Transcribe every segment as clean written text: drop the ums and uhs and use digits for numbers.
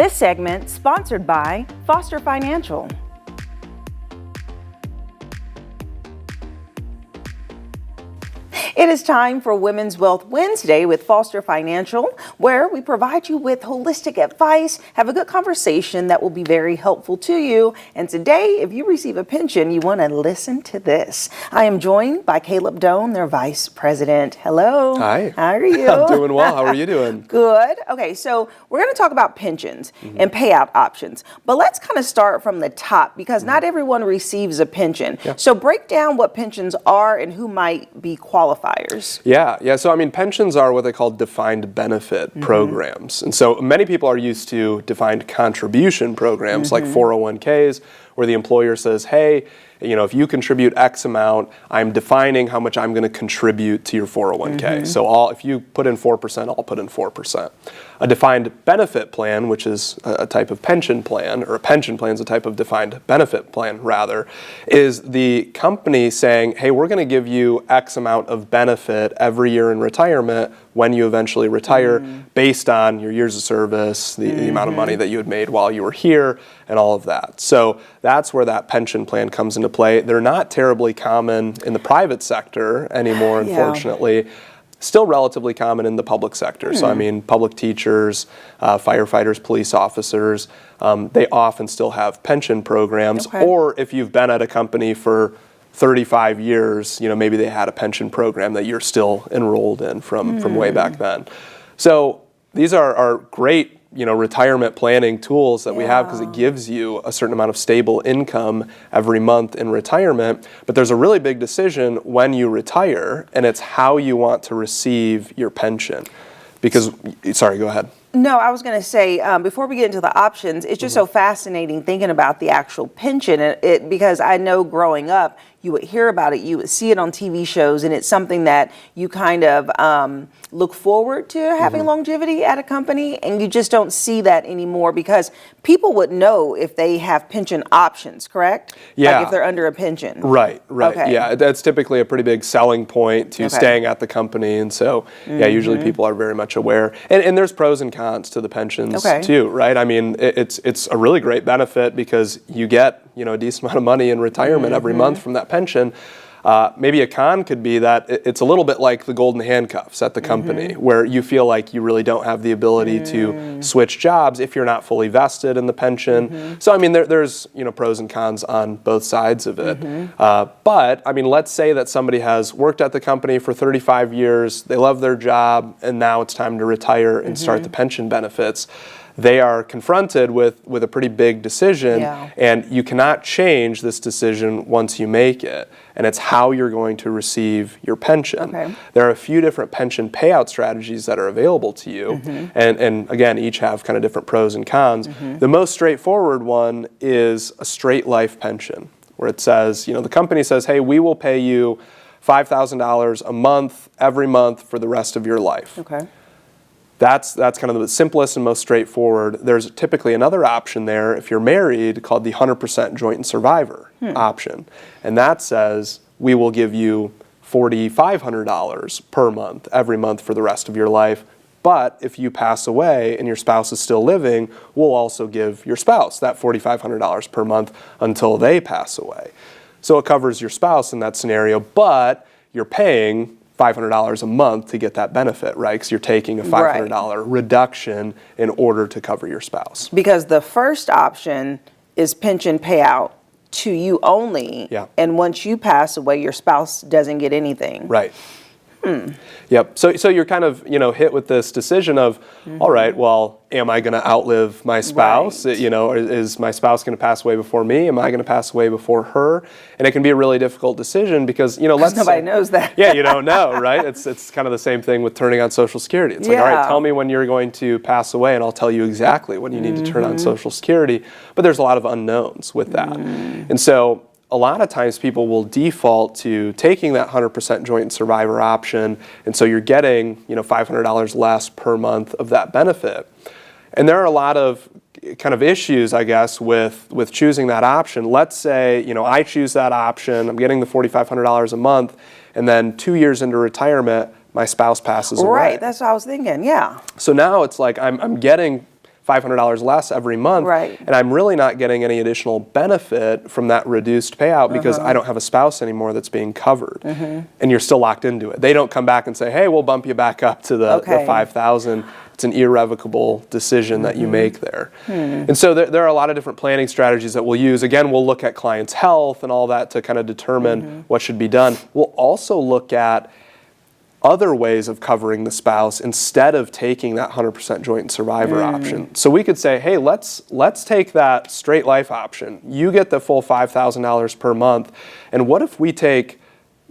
This segment sponsored by Foster Financial. It is time for Women's Wealth Wednesday with Foster Financial, where we provide you with holistic advice, have a good conversation that will be very helpful to you. And today, if you receive a pension, you want to listen to this. I am joined by Caleb Doane, their Vice President. Hello. Hi. How are you? I'm doing well. How are you doing? Good. Okay, so we're going to talk about pensions and payout options. But let's kind of start from the top because not everyone receives a pension. Yeah. So break down what pensions are and who might be qualifiers. Yeah. So, pensions are what they call defined benefit programs. And so many people are used to defined contribution programs like 401ks, where the employer says, hey, if you contribute X amount, I'm defining how much I'm going to contribute to your 401k. So if you put in 4%, I'll put in 4%. A defined benefit plan, which is a type of pension plan, or a pension plan is a type of defined benefit plan, rather, is the company saying, hey, we're going to give you X amount of benefit every year in retirement when you eventually retire based on your years of service, the amount of money that you had made while you were here, and all of that. So that's where that pension plan comes into play. They're not terribly common in the private sector anymore, unfortunately. Still relatively common in the public sector. So public teachers, firefighters, police officers, they often still have pension programs. Okay. Or if you've been at a company for 35 years, maybe they had a pension program that you're still enrolled in from way back then. So these are great retirement planning tools that we have because it gives you a certain amount of stable income every month in retirement. But there's a really big decision when you retire, and it's how you want to receive your pension. Sorry, go ahead. No, I was going to say, before we get into the options, it's just so fascinating thinking about the actual pension, because I know growing up, you would hear about it, you would see it on TV shows, and it's something that you kind of look forward to having longevity at a company, and you just don't see that anymore because people would know if they have pension options, correct? Yeah. Like if they're under a pension. Right. Okay. Yeah, that's typically a pretty big selling point to staying at the company, and so, usually people are very much aware. And there's pros and cons to the pensions too, right? It's a really great benefit because you get, a decent amount of money in retirement every month from that pension. Maybe a con could be that it's a little bit like the golden handcuffs at the company, where you feel like you really don't have the ability to switch jobs if you're not fully vested in the pension. So there's pros and cons on both sides of it. But let's say that somebody has worked at the company for 35 years, they love their job, and now it's time to retire and start the pension benefits. They are confronted with a pretty big decision, and you cannot change this decision once you make it. And it's how you're going to receive your pension. Okay. There are a few different pension payout strategies that are available to you, and again, each have kind of different pros and cons. The most straightforward one is a straight life pension, where it says, the company says, hey, we will pay you $5,000 a month, every month for the rest of your life. Okay. That's kind of the simplest and most straightforward. There's typically another option there if you're married called the 100% joint and survivor option. And that says we will give you $4,500 per month, every month for the rest of your life. But if you pass away and your spouse is still living, we'll also give your spouse that $4,500 per month until they pass away. So it covers your spouse in that scenario, but you're paying $500 a month to get that benefit, right? Because you're taking a $500 reduction in order to cover your spouse. Because the first option is pension payout to you only, and once you pass away, your spouse doesn't get anything. Right. Yep. So you're kind of, hit with this decision of, all right, well, am I going to outlive my spouse? Right. Is my spouse going to pass away before me? Am I going to pass away before her? And it can be a really difficult decision because, nobody knows that. Yeah, you don't know, right? It's kind of the same thing with turning on Social Security. It's like, all right, tell me when you're going to pass away and I'll tell you exactly when you need to turn on Social Security. But there's a lot of unknowns with that. And so a lot of times people will default to taking that 100% joint and survivor option, and so you're getting $500 less per month of that benefit. And there are a lot of kind of issues, I guess, with choosing that option. Let's say I choose that option, I'm getting the $4,500 a month, and then 2 years into retirement, my spouse passes away. Right, that's what I was thinking, yeah. So now it's like I'm getting $500 less every month, Right. and I'm really not getting any additional benefit from that reduced payout because I don't have a spouse anymore that's being covered, and you're still locked into it. They don't come back and say, hey, we'll bump you back up to the $5,000. It's an irrevocable decision that you make there. And so there are a lot of different planning strategies that we'll use. Again, we'll look at clients' health and all that to kind of determine what should be done. We'll also look at other ways of covering the spouse instead of taking that 100% joint survivor option. So we could say, hey, let's take that straight life option. You get the full $5,000 per month. And what if we take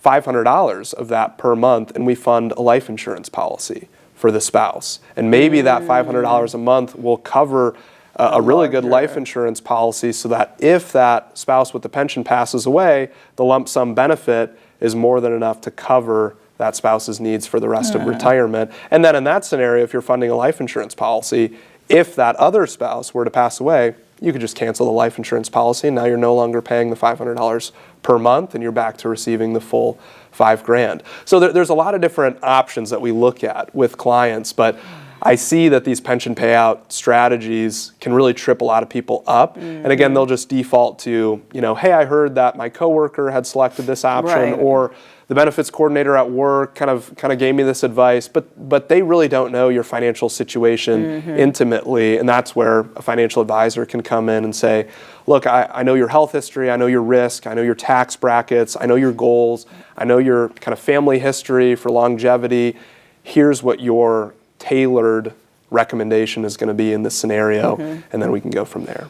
$500 of that per month and we fund a life insurance policy for the spouse? And maybe that $500 a month will cover a really good life insurance policy so that if that spouse with the pension passes away, the lump sum benefit is more than enough to cover that spouse's needs for the rest of retirement. And then in that scenario, if you're funding a life insurance policy, if that other spouse were to pass away, you could just cancel the life insurance policy, and now you're no longer paying the $500 per month, and you're back to receiving the full $5,000. So there's a lot of different options that we look at with clients, but I see that these pension payout strategies can really trip a lot of people up. And again, they'll just default to, hey, I heard that my coworker had selected this option, or the benefits coordinator at work kind of gave me this advice, but they really don't know your financial situation intimately, and that's where a financial advisor can come in and say, look, I know your health history, I know your risk, I know your tax brackets, I know your goals, I know your kind of family history for longevity. Here's what your tailored recommendation is going to be in this scenario, and then we can go from there.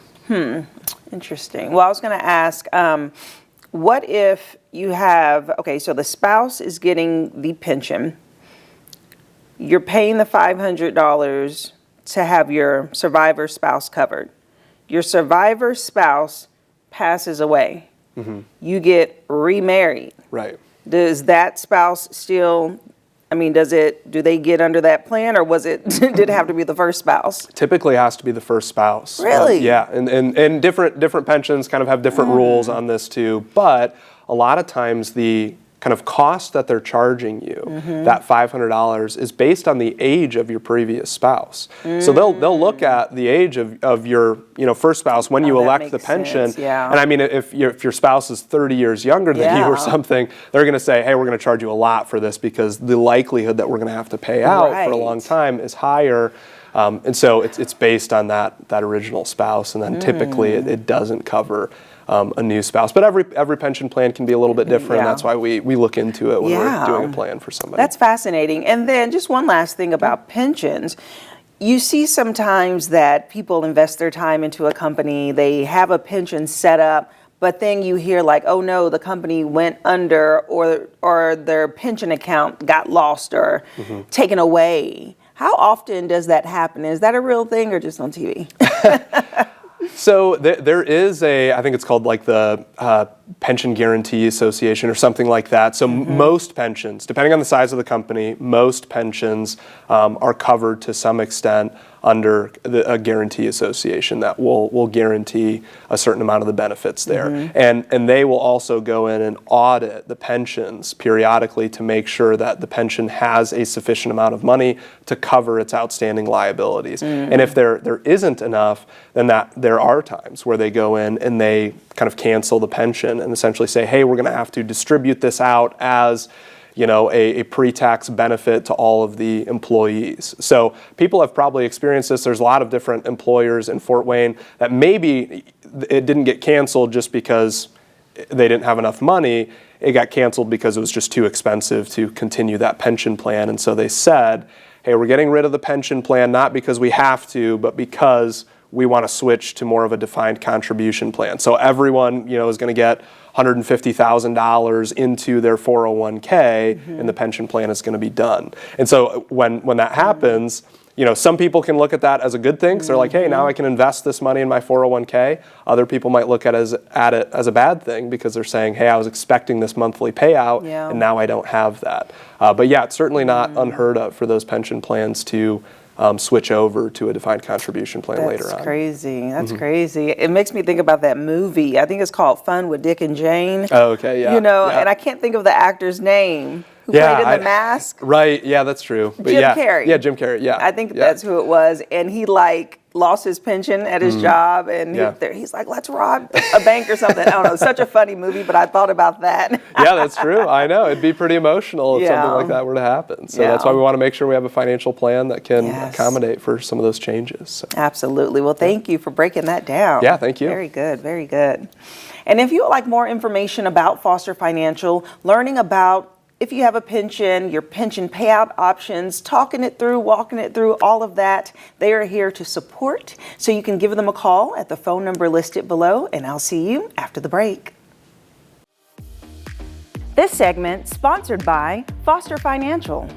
Interesting. Well, I was going to ask, what if you have, so the spouse is getting the pension, you're paying the $500 to have your survivor spouse covered. Your survivor spouse passes away. You get remarried. Right. Does that spouse still, do they get under that plan, or did it have to be the first spouse? Typically has to be the first spouse. Really? Yeah, and different pensions kind of have different rules on this too, but a lot of times the kind of cost that they're charging you, that $500, is based on the age of your previous spouse. So they'll look at the age of your first spouse when you elect the pension. Sense, yeah. And if your spouse is 30 years younger than you or something, they're going to say, hey, we're going to charge you a lot for this because the likelihood that we're going to have to pay out for a long time is higher. And so it's based on that original spouse, and then typically it doesn't cover a new spouse. But every pension plan can be a little bit different. And that's why we look into it when we're doing a plan for somebody. That's fascinating. And then just one last thing about pensions. You see sometimes that people invest their time into a company, they have a pension set up, but then you hear like, oh no, the company went under, or their pension account got lost or taken away. How often does that happen? Is that a real thing or just on TV? So there is I think it's called like the Pension Guarantee Association or something like that. So most pensions, depending on the size of the company, most pensions are covered to some extent under a guarantee association that will guarantee a certain amount of the benefits there. And they will also go in and audit the pensions periodically to make sure that the pension has a sufficient amount of money to cover its outstanding liabilities. And if there isn't enough, then there are times where they go in and they kind of cancel the pension and essentially say, hey, we're going to have to distribute this out as a pre-tax benefit to all of the employees. So people have probably experienced this. There's a lot of different employers in Fort Wayne that maybe it didn't get canceled just because they didn't have enough money. It got canceled because it was just too expensive to continue that pension plan. And so they said, hey, we're getting rid of the pension plan, not because we have to, but because we want to switch to more of a defined contribution plan. So everyone, is going to get $150,000 into their 401k, and the pension plan is going to be done. And so when that happens, some people can look at that as a good thing, because they're like, hey, now I can invest this money in my 401k. Other people might look at it as a bad thing, because they're saying, hey, I was expecting this monthly payout, and now I don't have that. But yeah, it's certainly not unheard of for those pension plans to switch over to a defined contribution plan later on. That's crazy. That's crazy. It makes me think about that movie. I think it's called Fun with Dick and Jane. Oh, okay, yeah. And I can't think of the actor's name. who played in The Mask? Right, yeah, that's true. But Jim Carrey. Yeah, Jim Carrey, yeah. I think that's who it was. And he like lost his pension at his job, and he's like, let's rob a bank or something. I don't know. It's such a funny movie, but I thought about that. Yeah, that's true. I know. It'd be pretty emotional if something like that were to happen. So that's why we want to make sure we have a financial plan that can accommodate for some of those changes. So. Absolutely. Well, thank you for breaking that down. Yeah, thank you. Very good, very good. And if you would like more information about Foster Financial, learning about if you have a pension, your pension payout options, talking it through, walking it through, all of that, they are here to support. So you can give them a call at the phone number listed below, and I'll see you after the break. This segment sponsored by Foster Financial.